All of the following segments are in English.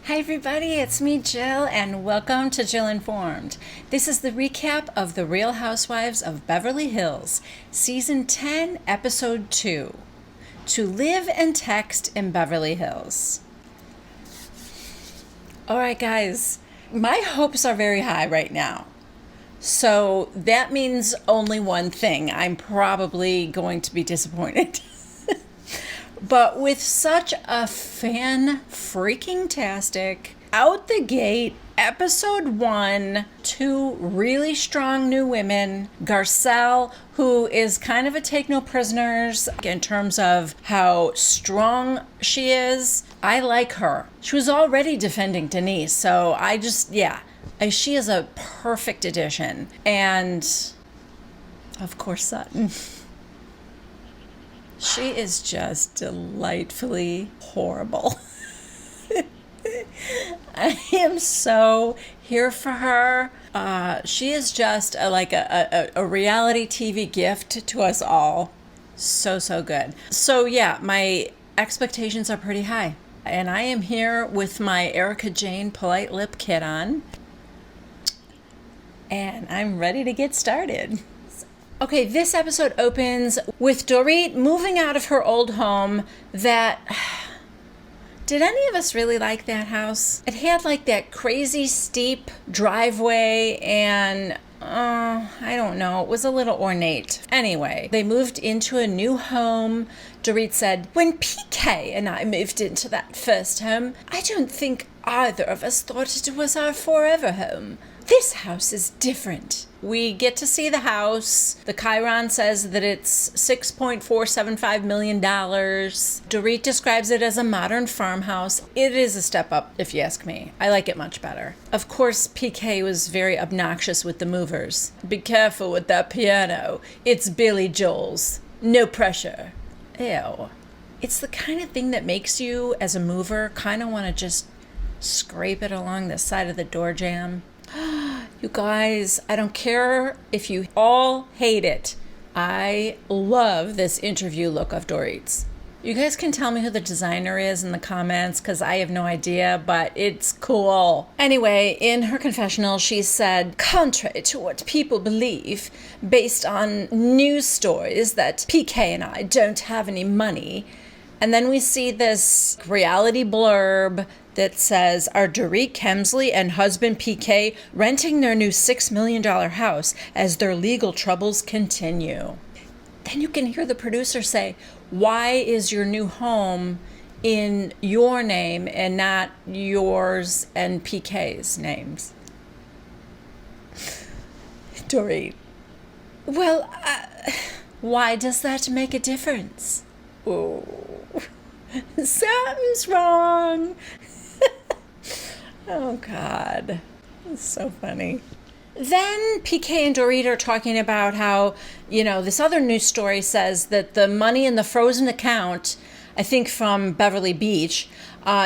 Hi everybody, it's me Jill and welcome to Jill Informed. This is the recap of The Real Housewives of Beverly Hills, Season 10, Episode 2, To Live and Text in Beverly Hills. Alright guys, my hopes are very high right now. So that means only one thing. I'm probably going to be disappointed. But with such a fan-freaking-tastic, out the gate, episode 1, two really strong new women, Garcelle, who is kind of a take-no-prisoners in terms of how strong she is. I like her. She was already defending Denise, so she is a perfect addition. And, of course, Sutton. She is just delightfully horrible. I am so here for her. She is just a reality TV gift to us all. So good. So yeah, my expectations are pretty high. And I am here with my Erika Jane polite lip kit on. And I'm ready to get started. Okay, this episode opens with Dorit moving out of her old home that... Did any of us really like that house? It had like that crazy steep driveway and... I don't know. It was a little ornate. Anyway, they moved into a new home. Dorit said, "When PK and I moved into that first home, I don't think either of us thought it was our forever home. This house is different." We get to see the house. The Chiron says that it's $6.475 million. Dorit describes it as a modern farmhouse. It is a step up, if you ask me. I like it much better. Of course, PK was very obnoxious with the movers. "Be careful with that piano. It's Billy Joel's. No pressure." Ew. It's the kind of thing that makes you, as a mover, kind of want to just scrape it along the side of the door jamb. You guys, I don't care if you all hate it. I love this interview look of Dorit's. You guys can tell me who the designer is in the comments because I have no idea, but it's cool. Anyway, in her confessional, she said, "Contrary to what people believe, based on news stories that PK and I don't have any money." And then we see this reality blurb that says, "Are Dorit Kemsley and husband PK renting their new $6 million house as their legal troubles continue?" Then you can hear the producer say, "Why is your new home in your name and not yours and PK's names?" Dorit, "Well, why does that make a difference?" Oh, something's wrong. Oh, God. It's so funny. Then PK and Dorit are talking about how, this other news story says that the money in the frozen account, I think from Beverly Beach,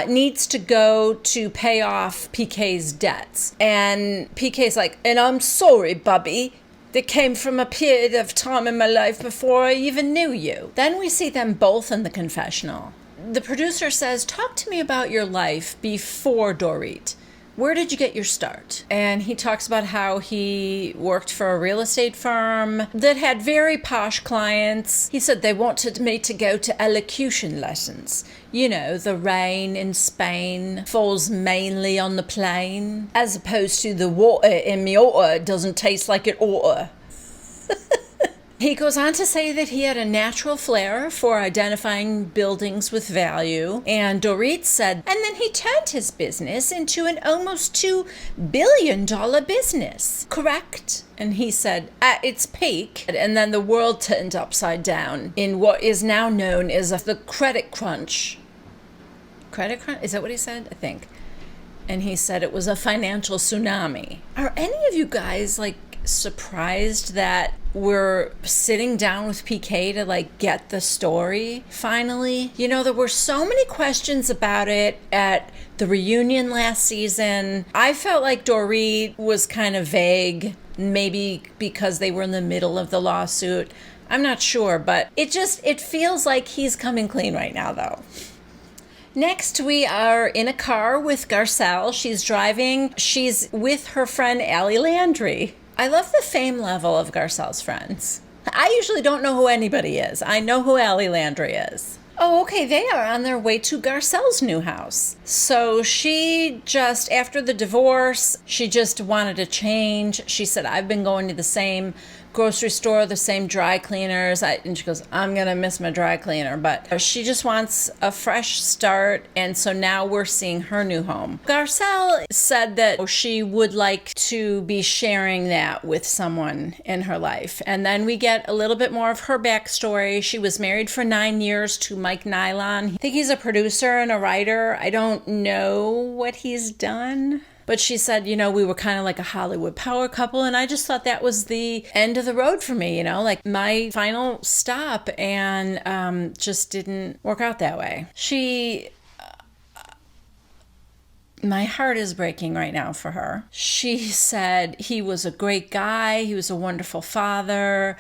needs to go to pay off PK's debts. And PK's like, "And I'm sorry, Bubby. That came from a period of time in my life before I even knew you." Then we see them both in the confessional. The producer says, "Talk to me about your life before Dorit. Where did you get your start?" And he talks about how he worked for a real estate firm that had very posh clients. He said they wanted me to go to elocution lessons. The rain in Spain falls mainly on the plain, as opposed to the water in my water doesn't taste like it oughta. He goes on to say that he had a natural flair for identifying buildings with value. And Dorit said, "And then he turned his business into an almost $2 billion business, correct?" And he said, "At its peak." And then the world turned upside down in what is now known as the credit crunch. Credit crunch? Is that what he said? I think. And he said it was a financial tsunami. Are any of you guys surprised that we're sitting down with PK to get the story finally? There were so many questions about it at the reunion last season. I felt like Dorit was kind of vague, maybe because they were in the middle of the lawsuit. I'm not sure, but it feels like he's coming clean right now though. Next, we are in a car with Garcelle. She's driving. She's with her friend Allie Landry. I love the fame level of Garcelle's friends. I usually don't know who anybody is. I know who Allie Landry is. Oh, okay, they are on their way to Garcelle's new house. So she just, after the divorce, she just wanted to change. She said, I've been going to the same grocery store, the same dry cleaners. And she goes, I'm going to miss my dry cleaner. But she just wants a fresh start. And so now we're seeing her new home. Garcelle said that she would like to be sharing that with someone in her life. And then we get a little bit more of her backstory. She was married for 9 years to Mike Nylon. I think he's a producer and a writer. I don't know what he's done. But she said, we were kind of like a Hollywood power couple. And I just thought that was the end of the road for me, like my final stop, and just didn't work out that way. My heart is breaking right now for her. She said he was a great guy. He was a wonderful father.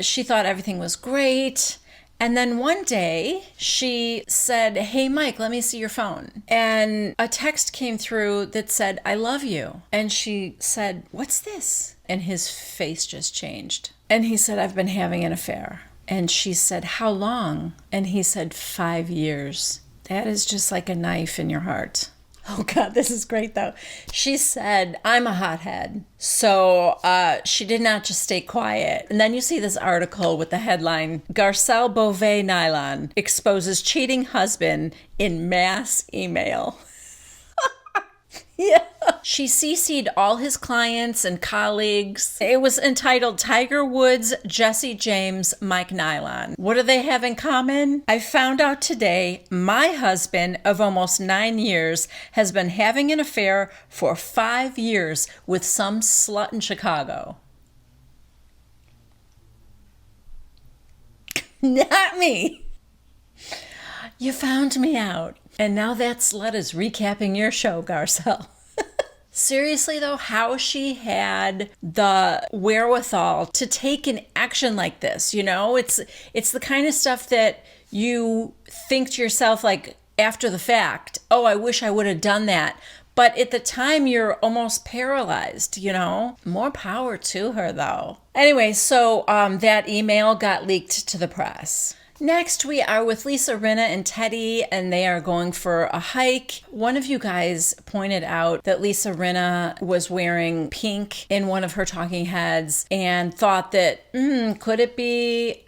She thought everything was great. And then one day she said, hey, Mike, let me see your phone. And a text came through that said, I love you. And she said, what's this? And his face just changed. And he said, I've been having an affair. And she said, how long? And he said, 5 years. That is just like a knife in your heart. Oh, God, this is great, though. She said, I'm a hothead. So she did not just stay quiet. And then you see this article with the headline, Garcelle Beauvais Nylon exposes cheating husband in mass email. Yeah. She CC'd all his clients and colleagues. It was entitled Tiger Woods, Jesse James, Mike Nylon. What do they have in common? I found out today my husband of almost 9 years has been having an affair for 5 years with some slut in Chicago. Not me. You found me out. And now that slut is recapping your show, Garcelle. Seriously, though, how she had the wherewithal to take an action like this, it's the kind of stuff that you think to yourself, like, after the fact, oh, I wish I would have done that. But at the time, you're almost paralyzed, More power to her, though. Anyway, so that email got leaked to the press. Next, we are with Lisa, Rinna, and Teddy, and they are going for a hike. One of you guys pointed out that Lisa Rinna was wearing pink in one of her talking heads and thought that, could it be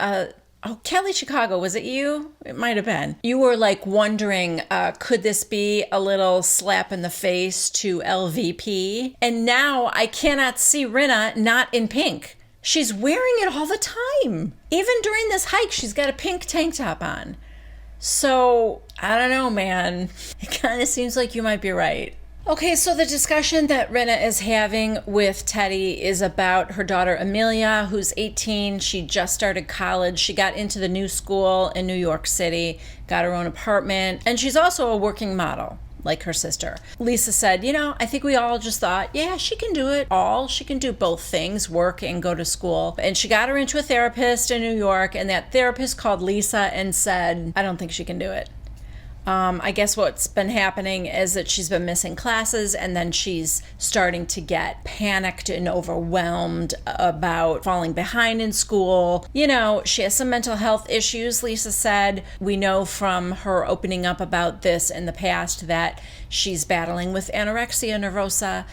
Kelly Chicago, was it you? It might have been. You were like wondering, could this be a little slap in the face to LVP? And now I cannot see Rinna not in pink. She's wearing it all the time. Even during this hike, she's got a pink tank top on. So, I don't know, man. It kind of seems like you might be right. Okay, so the discussion that Rinna is having with Teddy is about her daughter Amelia, who's 18. She just started college. She got into the new school in New York City, got her own apartment, and she's also a working model, like her sister. Lisa said, I think we all just thought, yeah, she can do it all. She can do both things, work and go to school. And she got her into a therapist in New York, and that therapist called Lisa and said, I don't think she can do it. I guess what's been happening is that she's been missing classes, and then she's starting to get panicked and overwhelmed about falling behind in school. She has some mental health issues, Lisa said. We know from her opening up about this in the past that she's battling with anorexia nervosa.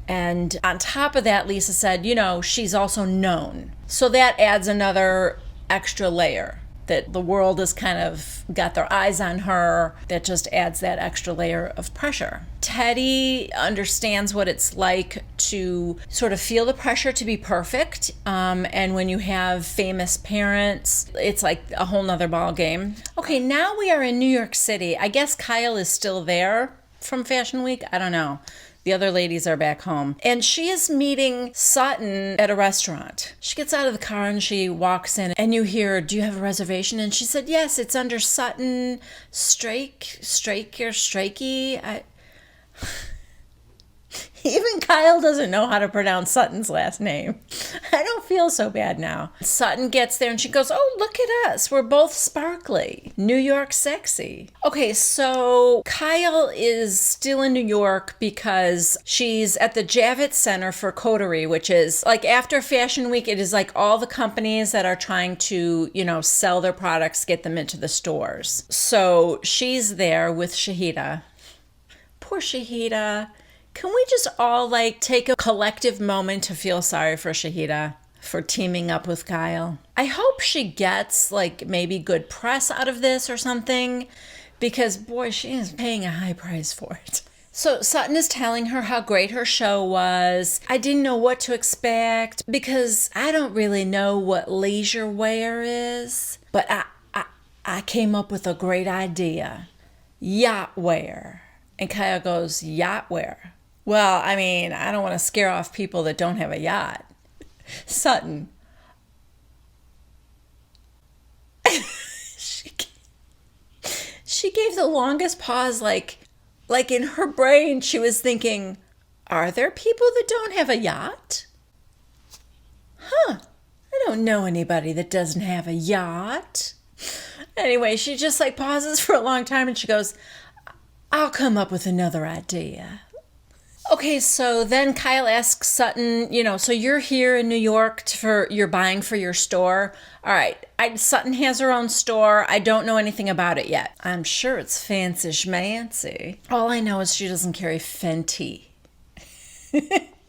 And on top of that, Lisa said, she's also known. So that adds another extra layer, that the world has kind of got their eyes on her. That just adds that extra layer of pressure. Teddy understands what it's like to sort of feel the pressure to be perfect. And when you have famous parents, it's like a whole nother ball game. Okay, now we are in New York City. I guess Kyle is still there from Fashion Week. I don't know. The other ladies are back home. And she is meeting Sutton at a restaurant. She gets out of the car and she walks in, and you hear, do you have a reservation? And she said, yes, it's under Sutton Strake or Strakey. Even Kyle doesn't know how to pronounce Sutton's last name. I don't feel so bad now. Sutton gets there and she goes, oh, look at us. We're both sparkly. New York sexy. Okay, so Kyle is still in New York because she's at the Javits Center for Coterie, which is like after Fashion Week, it is like all the companies that are trying to, sell their products, get them into the stores. So she's there with Shahida. Poor Shahida. Can we just all take a collective moment to feel sorry for Shahida for teaming up with Kyle? I hope she gets maybe good press out of this or something, because boy, she is paying a high price for it. So Sutton is telling her how great her show was. I didn't know what to expect because I don't really know what leisure wear is, but I came up with a great idea. Yacht wear. And Kyle goes, yacht wear? Well, I mean, I don't want to scare off people that don't have a yacht. Sutton. She gave the longest pause, like in her brain, she was thinking, are there people that don't have a yacht? Huh. I don't know anybody that doesn't have a yacht. Anyway, she just pauses for a long time and she goes, I'll come up with another idea. Okay, so then Kyle asks Sutton, so you're here in New York you're buying for your store. All right, Sutton has her own store. I don't know anything about it yet. I'm sure it's fancy schmancy. All I know is she doesn't carry Fenty.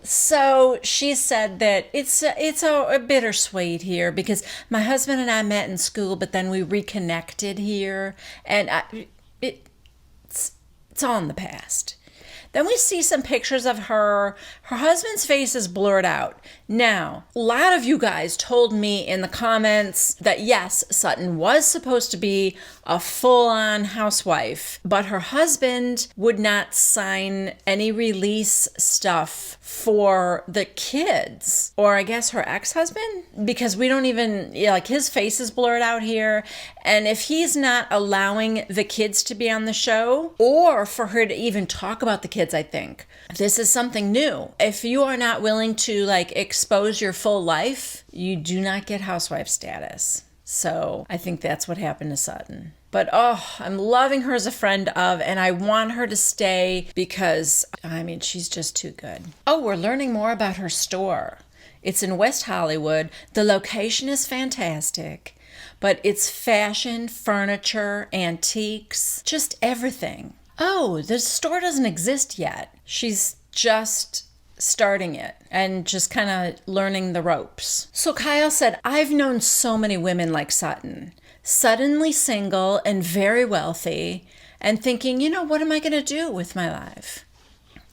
So she said that it's a bittersweet here because my husband and I met in school, but then we reconnected here, and it's all in the past. Then we see some pictures of her. Her husband's face is blurred out. Now, a lot of you guys told me in the comments that yes, Sutton was supposed to be a full-on housewife, but her husband would not sign any release stuff for the kids, or I guess her ex-husband, because we don't even, his face is blurred out here. And if he's not allowing the kids to be on the show, or for her to even talk about the kids, I think this is something new. If you are not willing to expose your full life, you do not get housewife status. So I think that's what happened to Sutton. But I'm loving her as a friend of, and I want her to stay because, she's just too good. Oh, we're learning more about her store. It's in West Hollywood. The location is fantastic, but it's fashion, furniture, antiques, just everything. Oh, the store doesn't exist yet. She's just starting it and just kind of learning the ropes. So Kyle said, I've known so many women like Sutton, suddenly single and very wealthy, and thinking, what am I going to do with my life?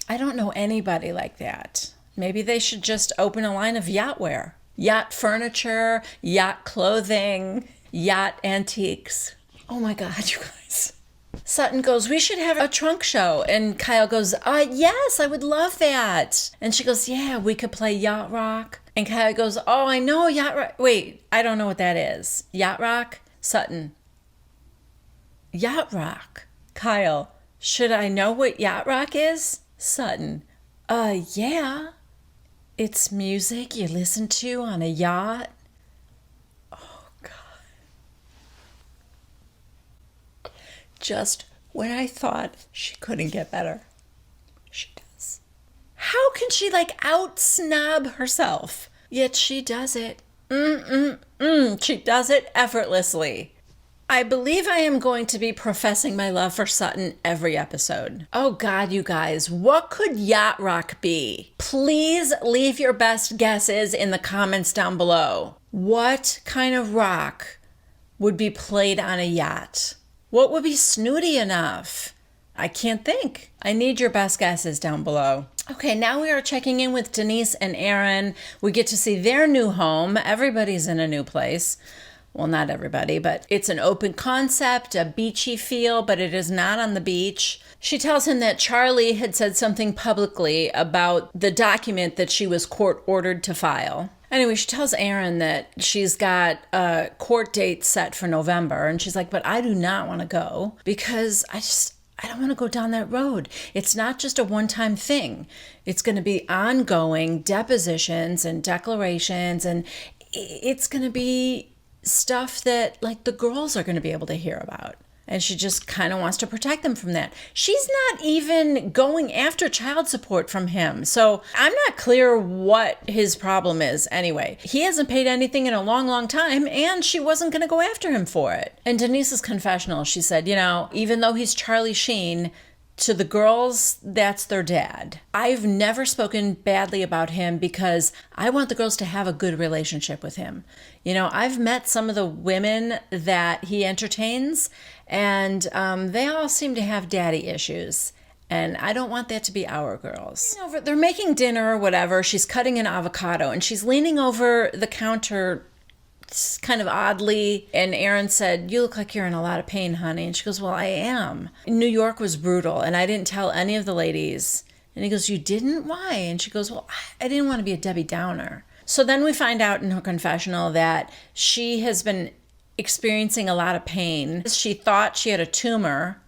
I don't know anybody like that. Maybe they should just open a line of yacht wear, yacht furniture, yacht clothing, yacht antiques. Oh my God, you guys. Sutton goes, we should have a trunk show. And Kyle goes, yes, I would love that. And she goes, yeah, we could play yacht rock. And Kyle goes, oh, I know yacht rock. Wait, I don't know what that is. Yacht rock? Sutton. Yacht rock. Kyle, should I know what yacht rock is? Sutton. Yeah. It's music you listen to on a yacht. Just when I thought she couldn't get better, she does. How can she out-snob herself? Yet she does it. She does it effortlessly. I believe I am going to be professing my love for Sutton every episode. Oh God, you guys, what could yacht rock be? Please leave your best guesses in the comments down below. What kind of rock would be played on a yacht? What would be snooty enough? I can't think. I need your best guesses down below. Okay, now we are checking in with Denise and Aaron. We get to see their new home. Everybody's in a new place. Well, not everybody, but it's an open concept, a beachy feel, but it is not on the beach. She tells him that Charlie had said something publicly about the document that she was court ordered to file. Anyway, she tells Aaron that she's got a court date set for November, and she's like, but I do not want to go because I don't want to go down that road. It's not just a one-time thing. It's going to be ongoing depositions and declarations, and it's going to be stuff that like the girls are going to be able to hear about. And she just kind of wants to protect them from that. She's not even going after child support from him. So I'm not clear what his problem is anyway. He hasn't paid anything in a long, long time, and she wasn't going to go after him for it. In Denise's confessional, she said, even though he's Charlie Sheen, to the girls, that's their dad. I've never spoken badly about him because I want the girls to have a good relationship with him. I've met some of the women that he entertains, and they all seem to have daddy issues. And I don't want that to be our girls. They're making dinner or whatever. She's cutting an avocado, and she's leaning over the counter kind of oddly, and Aaron said, "You look like you're in a lot of pain, honey." And she goes, "Well, I am. New York was brutal, and I didn't tell any of the ladies." And he goes, "You didn't? Why?" And she goes, "Well, I didn't want to be a Debbie Downer." So then we find out in her confessional that she has been experiencing a lot of pain. She thought she had a tumor,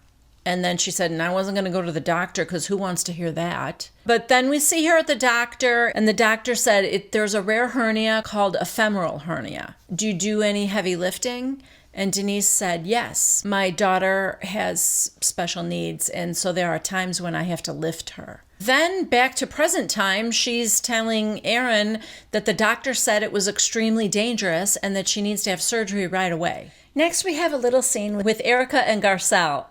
and then she said, "And I wasn't going to go to the doctor because who wants to hear that?" But then we see her at the doctor, and the doctor said there's a rare hernia called a femoral hernia. "Do you do any heavy lifting?" And Denise said, "Yes, my daughter has special needs, and so there are times when I have to lift her." Then back to present time, she's telling Aaron that the doctor said it was extremely dangerous and that she needs to have surgery right away. Next, we have a little scene with Erika and Garcelle.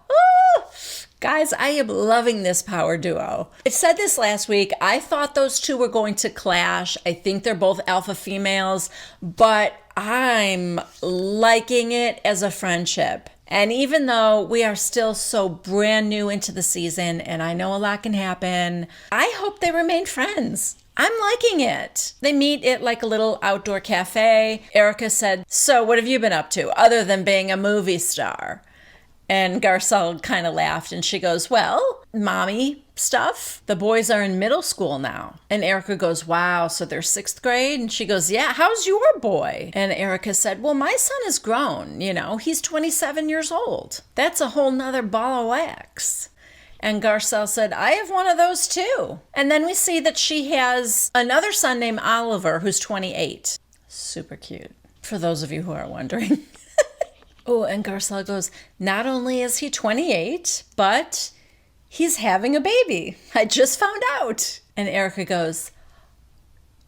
Guys, I am loving this power duo. I said this last week. I thought those two were going to clash. I think they're both alpha females, but I'm liking it as a friendship. And even though we are still so brand new into the season and I know a lot can happen, I hope they remain friends. I'm liking it. They meet at like a little outdoor cafe. Erika said, "So what have you been up to other than being a movie star?" And Garcelle kind of laughed, and she goes, "Well, mommy stuff. The boys are in middle school now." And Erika goes, "Wow, so they're 6th grade?" And she goes, "Yeah, how's your boy?" And Erika said, "Well, my son is grown, he's 27 years old. That's a whole nother ball of wax." And Garcelle said, "I have one of those too." And then we see that she has another son named Oliver, who's 28. Super cute, for those of you who are wondering. Oh, and Garcelle goes, "Not only is he 28, but he's having a baby. I just found out." And Erika goes,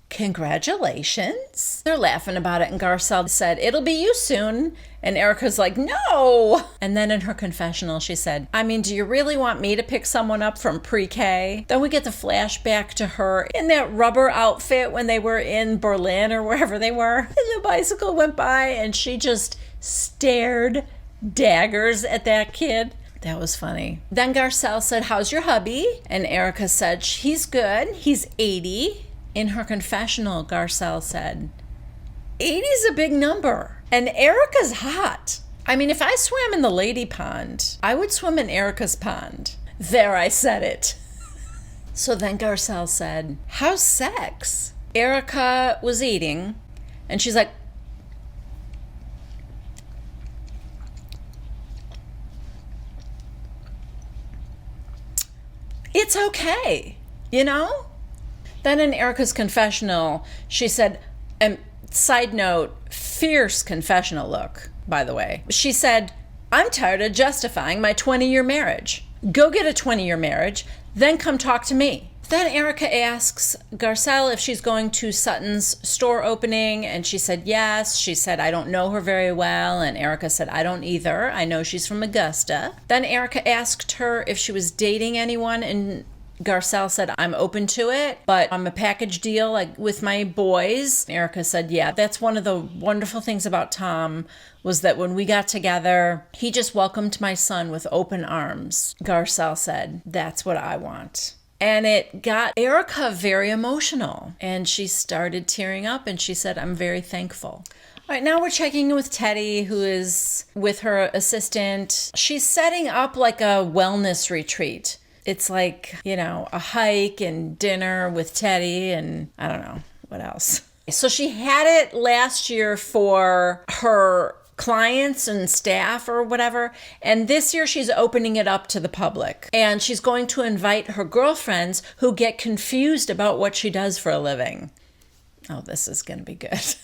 "Congratulations." They're laughing about it, and Garcelle said, "It'll be you soon." And Erika's like, "No." And then in her confessional, she said, "Do you really want me to pick someone up from pre-K?" Then we get the flashback to her in that rubber outfit when they were in Berlin or wherever they were. And the bicycle went by, and she just stared daggers at that kid. That was funny. Then Garcelle said, "How's your hubby?" And Erika said, "He's good. He's 80. In her confessional, Garcelle said, 80's a big number. And Erika's hot. If I swam in the lady pond, I would swim in Erika's pond. There, I said it. So then Garcelle said, "How's sex?" Erika was eating, and she's like, "It's okay, Then in Erika's confessional, she said, and side note, fierce confessional look, by the way. She said, "I'm tired of justifying my 20-year marriage. Go get a 20-year marriage, then come talk to me." Then Erika asks Garcelle if she's going to Sutton's store opening, and she said yes. She said, "I don't know her very well," and Erika said, "I don't either. I know she's from Augusta." Then Erika asked her if she was dating anyone, and Garcelle said, "I'm open to it, but I'm a package deal like with my boys." Erika said, "Yeah, that's one of the wonderful things about Tom was that when we got together, he just welcomed my son with open arms." Garcelle said, "That's what I want." And it got Erika very emotional, and she started tearing up, and she said, "I'm very thankful." All right, now we're checking in with Teddy, who is with her assistant. She's setting up like a wellness retreat. It's like, a hike and dinner with Teddy and I don't know what else. So she had it last year for her clients and staff or whatever. And this year she's opening it up to the public. And she's going to invite her girlfriends who get confused about what she does for a living. Oh, this is going to be good.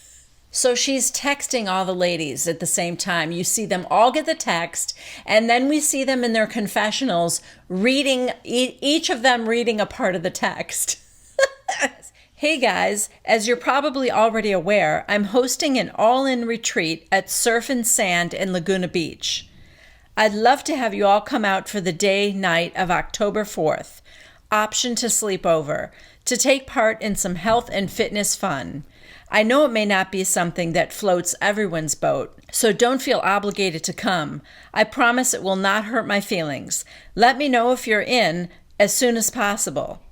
So she's texting all the ladies at the same time. You see them all get the text, and then we see them in their confessionals reading, each of them reading a part of the text. Hey guys, as you're probably already aware, I'm hosting an all-in retreat at Surf and Sand in Laguna Beach. I'd love to have you all come out for the night of October 4th. Option to sleep over, to take part in some health and fitness fun. I know it may not be something that floats everyone's boat, so don't feel obligated to come. I promise it will not hurt my feelings. Let me know if you're in as soon as possible,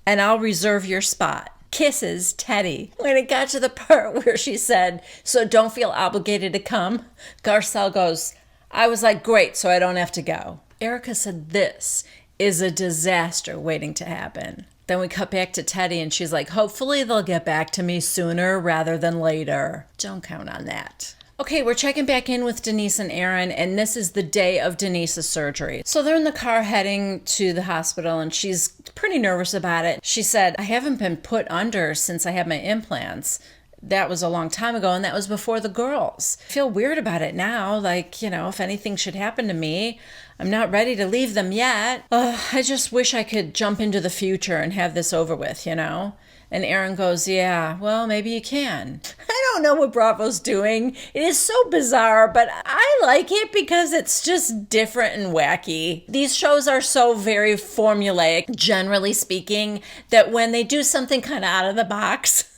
and I'll reserve your spot. Kisses, Teddy. When it got to the part where she said, so don't feel obligated to come, Garcelle goes, I was like, great, so I don't have to go. Erika said, this is a disaster waiting to happen. Then we cut back to Teddy and she's like, hopefully they'll get back to me sooner rather than later. Don't count on that. Okay, we're checking back in with Denise and Aaron, and this is the day of Denise's surgery. So they're in the car heading to the hospital, and she's pretty nervous about it. She said, I haven't been put under since I had my implants. That was a long time ago, and that was before the girls. I feel weird about it now, like, if anything should happen to me, I'm not ready to leave them yet. I just wish I could jump into the future and have this over with, And Aaron goes, yeah, well, maybe you can. I don't know what Bravo's doing. It is so bizarre, but I like it because it's just different and wacky. These shows are so very formulaic, generally speaking, that when they do something kind of out of the box,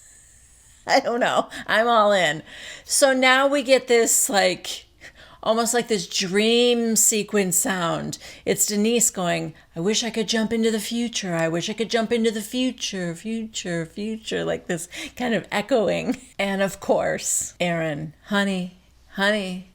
I don't know, I'm all in. So now we get this almost like this dream sequence sound. It's Denise going, I wish I could jump into the future. I wish I could jump into the future, like this kind of echoing. And of course, Aaron, honey,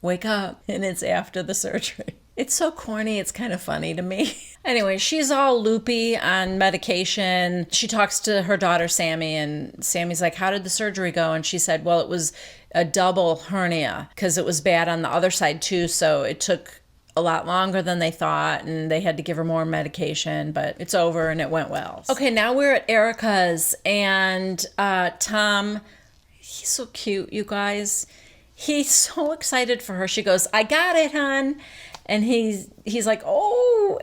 wake up. And it's after the surgery. It's so corny, it's kind of funny to me. Anyway, she's all loopy on medication. She talks to her daughter, Sammy, and Sammy's like, how did the surgery go? And she said, well, it was a double hernia because it was bad on the other side too, so it took a lot longer than they thought, and they had to give her more medication, but it's over and it went well. Okay, now we're at Erika's, and Tom, he's so cute, you guys. He's so excited for her. She goes, I got it, hon. And he's like, oh,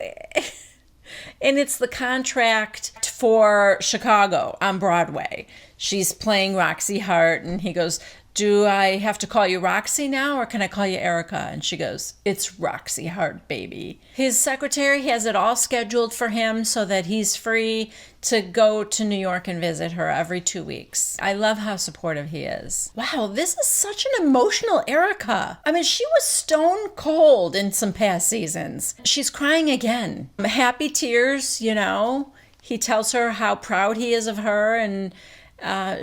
and it's the contract for Chicago on Broadway. She's playing Roxy Hart, and he goes, do I have to call you Roxy now, or can I call you Erika? And she goes, it's Roxy Hart, baby. His secretary has it all scheduled for him so that he's free to go to New York and visit her every 2 weeks. I love how supportive he is. Wow, this is such an emotional Erika. I mean, she was stone cold in some past seasons. She's crying again. Happy tears, He tells her how proud he is of her, and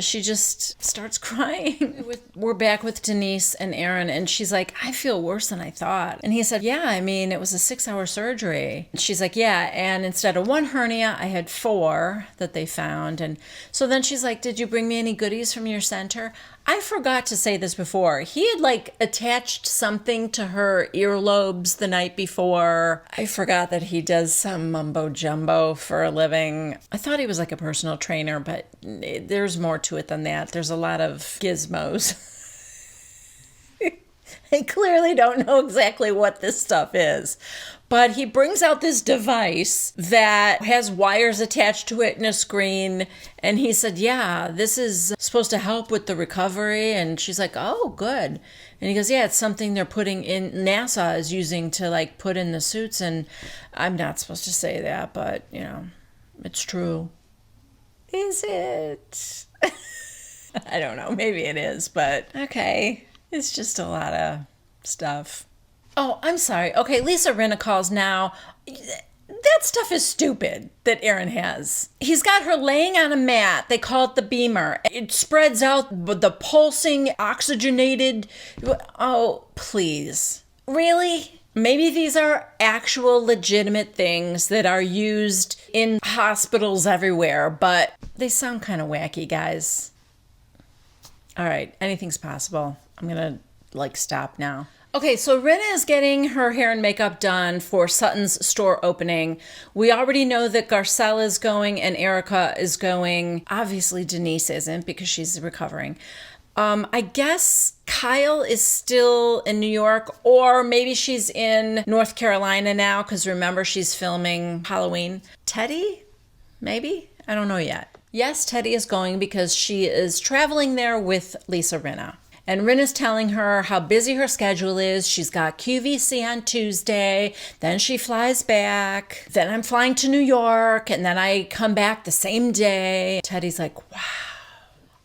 she just starts crying. We're back with Denise and Aaron, and she's like, I feel worse than I thought. And he said, yeah, I mean, it was a 6-hour surgery. And she's like, yeah, and instead of 1 hernia, I had 4 that they found. And so then she's like, did you bring me any goodies from your center? I forgot to say this before. He had attached something to her earlobes the night before. I forgot that he does some mumbo jumbo for a living. I thought he was like a personal trainer, but there's more to it than that. There's a lot of gizmos. I clearly don't know exactly what this stuff is. But he brings out this device that has wires attached to it and a screen. And he said, yeah, this is supposed to help with the recovery. And she's like, oh, good. And he goes, yeah, it's something they're putting in, NASA is using to put in the suits. And I'm not supposed to say that, but, it's true. Is it? I don't know. Maybe it is, but okay. It's just a lot of stuff. Oh, I'm sorry. Okay, Lisa Rinna calls now. That stuff is stupid that Aaron has. He's got her laying on a mat. They call it the beamer. It spreads out the pulsing, oxygenated. Oh, please. Really? Maybe these are actual legitimate things that are used in hospitals everywhere, but they sound kind of wacky, guys. All right, anything's possible. I'm going to stop now. Okay, so Rinna is getting her hair and makeup done for Sutton's store opening. We already know that Garcelle is going and Erika is going. Obviously, Denise isn't because she's recovering. I guess Kyle is still in New York, or maybe she's in North Carolina now because remember, she's filming Halloween. Teddy? Maybe? I don't know yet. Yes, Teddy is going because she is traveling there with Lisa Rinna. And Rinna's telling her how busy her schedule is. She's got QVC on Tuesday, then she flies back, then I'm flying to New York, and then I come back the same day. Teddy's like, wow.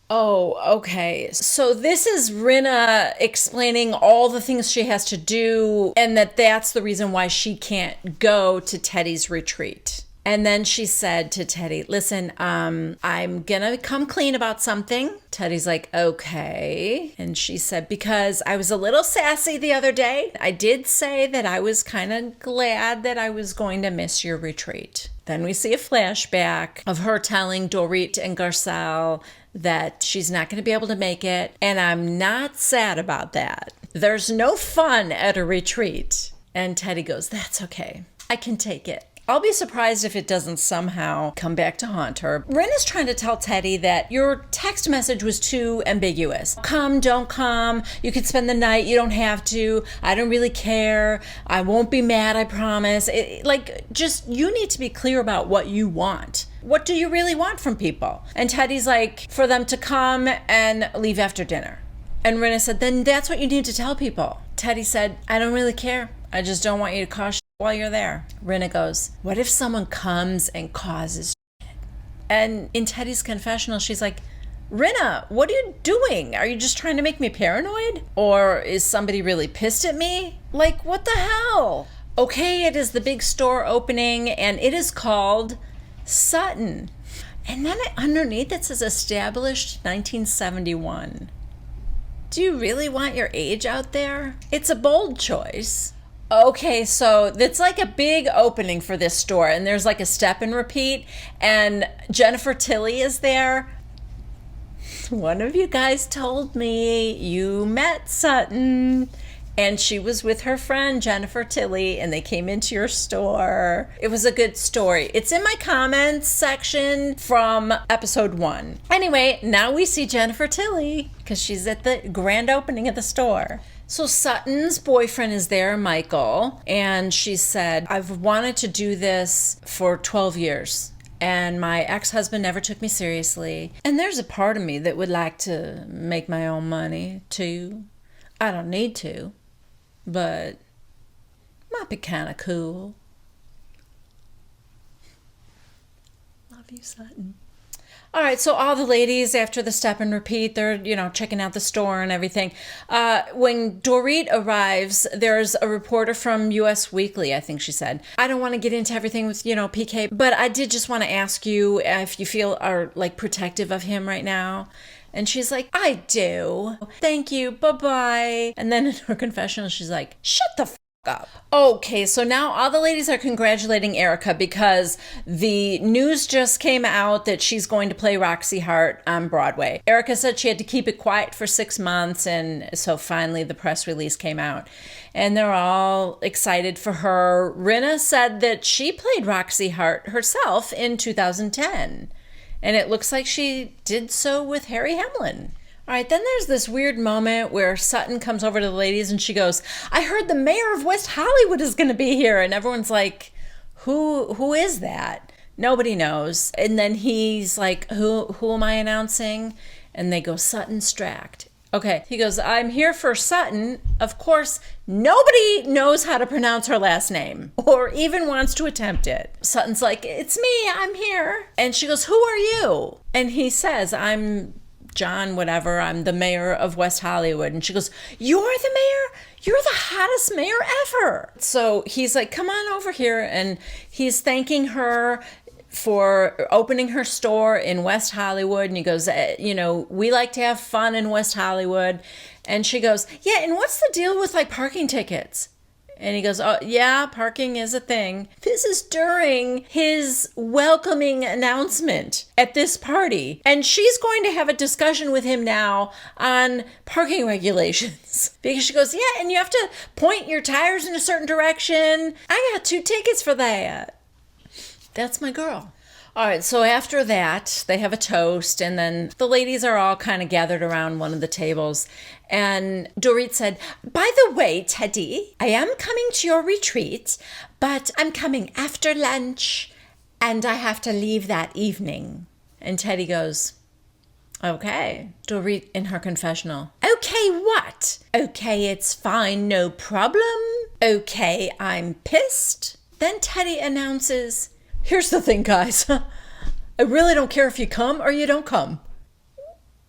Oh, okay. So this is Rinna explaining all the things she has to do and that's the reason why she can't go to Teddy's retreat. And then she said to Teddy, listen, I'm gonna come clean about something. Teddy's like, okay. And she said, because I was a little sassy the other day. I did say that I was kind of glad that I was going to miss your retreat. Then we see a flashback of her telling Dorit and Garcelle that she's not going to be able to make it. And I'm not sad about that. There's no fun at a retreat. And Teddy goes, that's okay. I can take it. I'll be surprised if it doesn't somehow come back to haunt her. Rinna's trying to tell Teddy that your text message was too ambiguous. Come, don't come. You could spend the night. You don't have to. I don't really care. I won't be mad, I promise. You need to be clear about what you want. What do you really want from people? And Teddy's like, for them to come and leave after dinner. And Rinna said, then that's what you need to tell people. Teddy said, I don't really care. I just don't want you to cause while you're there. Rinna goes, what if someone comes and causes shit? And in Teddy's confessional, she's like, Rinna, what are you doing? Are you just trying to make me paranoid? Or is somebody really pissed at me? Like, what the hell? Okay, it is the big store opening, and it is called Sutton. And then underneath it says established 1971. Do you really want your age out there? It's a bold choice. Okay, so it's like a big opening for this store, and there's like a step and repeat, and Jennifer Tilly is there. One of you guys told me you met Sutton, and she was with her friend Jennifer Tilly, and they came into your store. It was a good story. It's in my comments section from episode 1. Anyway, now we see Jennifer Tilly because she's at the grand opening of the store. So Sutton's boyfriend is there, Michael, and she said, I've wanted to do this for 12 years, and my ex-husband never took me seriously. And there's a part of me that would like to make my own money, too. I don't need to, but might be kind of cool. Love you, Sutton. All right, so all the ladies, after the step and repeat, they're, checking out the store and everything. When Dorit arrives, there's a reporter from US Weekly, I think she said. I don't want to get into everything with, PK, but I did just want to ask you if you are protective of him right now. And she's like, I do. Thank you. Bye-bye. And then in her confessional, she's like, shut the f*** up. Okay, so now all the ladies are congratulating Erika because the news just came out that she's going to play Roxy Hart on Broadway. Erika said she had to keep it quiet for 6 months, and so finally the press release came out. And they're all excited for her. Rinna said that she played Roxy Hart herself in 2010. And it looks like she did so with Harry Hamlin. All right, then there's this weird moment where Sutton comes over to the ladies and she goes, I heard the mayor of West Hollywood is going to be here. And everyone's like, who is that? Nobody knows. And then he's like, who am I announcing? And they go, Sutton Stracht. Okay, he goes, I'm here for Sutton. Of course, nobody knows how to pronounce her last name or even wants to attempt it. Sutton's like, it's me, I'm here. And she goes, who are you? And he says, I'm John, whatever, I'm the mayor of West Hollywood. And she goes, you're the mayor? You're the hottest mayor ever. So he's like, come on over here. And he's thanking her for opening her store in West Hollywood. And he goes, we like to have fun in West Hollywood. And she goes, yeah, and what's the deal with parking tickets? And he goes, oh, yeah, parking is a thing. This is during his welcoming announcement at this party. And she's going to have a discussion with him now on parking regulations. Because she goes, yeah, and you have to point your tires in a certain direction. I got 2 tickets for that. That's my girl. All right, so after that, they have a toast, and then the ladies are all kind of gathered around one of the tables. And Dorit said, by the way, Teddy, I am coming to your retreat, but I'm coming after lunch, and I have to leave that evening. And Teddy goes, okay. Dorit in her confessional, okay, what? Okay, it's fine, no problem. Okay, I'm pissed. Then Teddy announces, here's the thing, guys. I really don't care if you come or you don't come.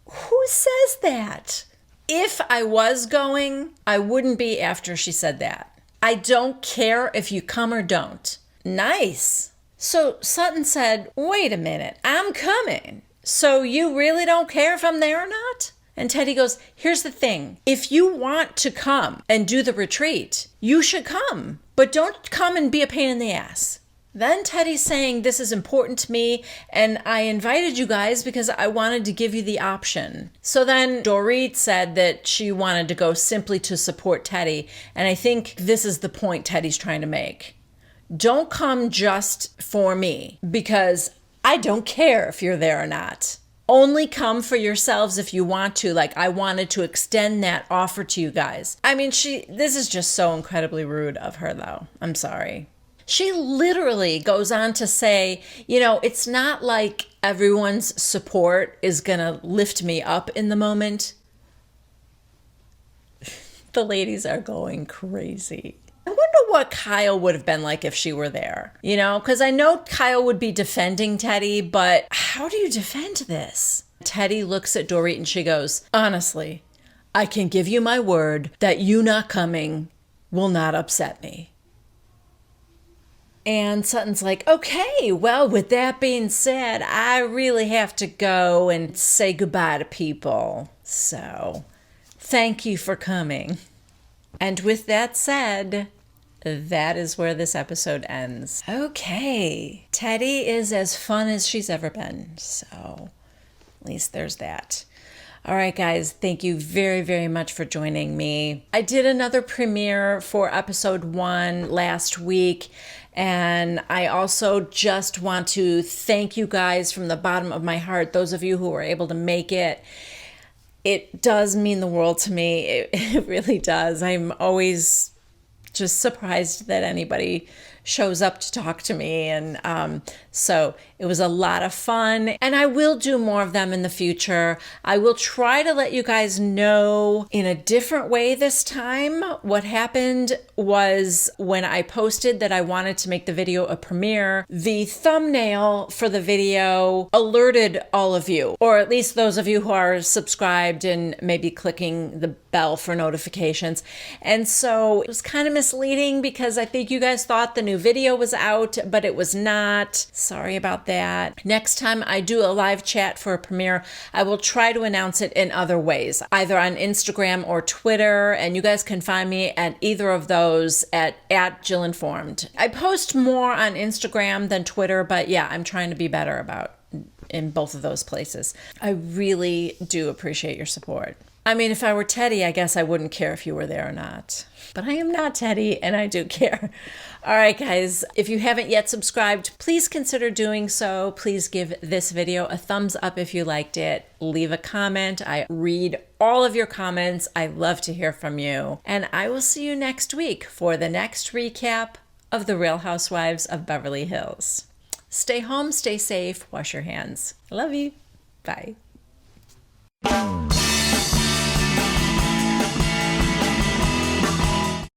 Who says that? If I was going, I wouldn't be after she said that. I don't care if you come or don't. Nice. So Sutton said, wait a minute, I'm coming. So you really don't care if I'm there or not? And Teddy goes, here's the thing. If you want to come and do the retreat, you should come. But don't come and be a pain in the ass. Then Teddy's saying, this is important to me, and I invited you guys because I wanted to give you the option. So then Dorit said that she wanted to go simply to support Teddy, and I think this is the point Teddy's trying to make. Don't come just for me, because I don't care if you're there or not. Only come for yourselves if you want to. Like, I wanted to extend that offer to you guys. I mean, this is just so incredibly rude of her, though. I'm sorry. She literally goes on to say, you know, it's not like everyone's support is going to lift me up in the moment. The ladies are going crazy. I wonder what Kyle would have been like if she were there, you know, because I know Kyle would be defending Teddy, but how do you defend this? Teddy looks at Dorit and she goes, honestly, I can give you my word that you not coming will not upset me. And Sutton's like, okay, well, with that being said, I really have to go and say goodbye to people. So, thank you for coming. And with that said, that is where this episode ends. Okay, Teddy is as fun as she's ever been. So, at least there's that. All right, guys, thank you very, very much for joining me. I did another premiere for episode 1 last week, and I also just want to thank you guys from the bottom of my heart, those of you who were able to make it. It does mean the world to me. It really does. I'm always just surprised that anybody shows up to talk to me. And so it was a lot of fun. And I will do more of them in the future. I will try to let you guys know in a different way this time. What happened was when I posted that I wanted to make the video a premiere, the thumbnail for the video alerted all of you, or at least those of you who are subscribed and maybe clicking the bell for notifications. And so it was kind of misleading because I think you guys thought the new video was out, but it was not. Sorry about that. Next time I do a live chat for a premiere, I will try to announce it in other ways, either on Instagram or Twitter, and you guys can find me at either of those at @JillInformed. I post more on Instagram than Twitter, but yeah, I'm trying to be better about in both of those places. I really do appreciate your support. I mean, if I were Teddy, I guess I wouldn't care if you were there or not. But I am not Teddy, and I do care. All right, guys, if you haven't yet subscribed, please consider doing so. Please give this video a thumbs up if you liked it. Leave a comment. I read all of your comments. I love to hear from you. And I will see you next week for the next recap of The Real Housewives of Beverly Hills. Stay home, stay safe, wash your hands. I love you. Bye.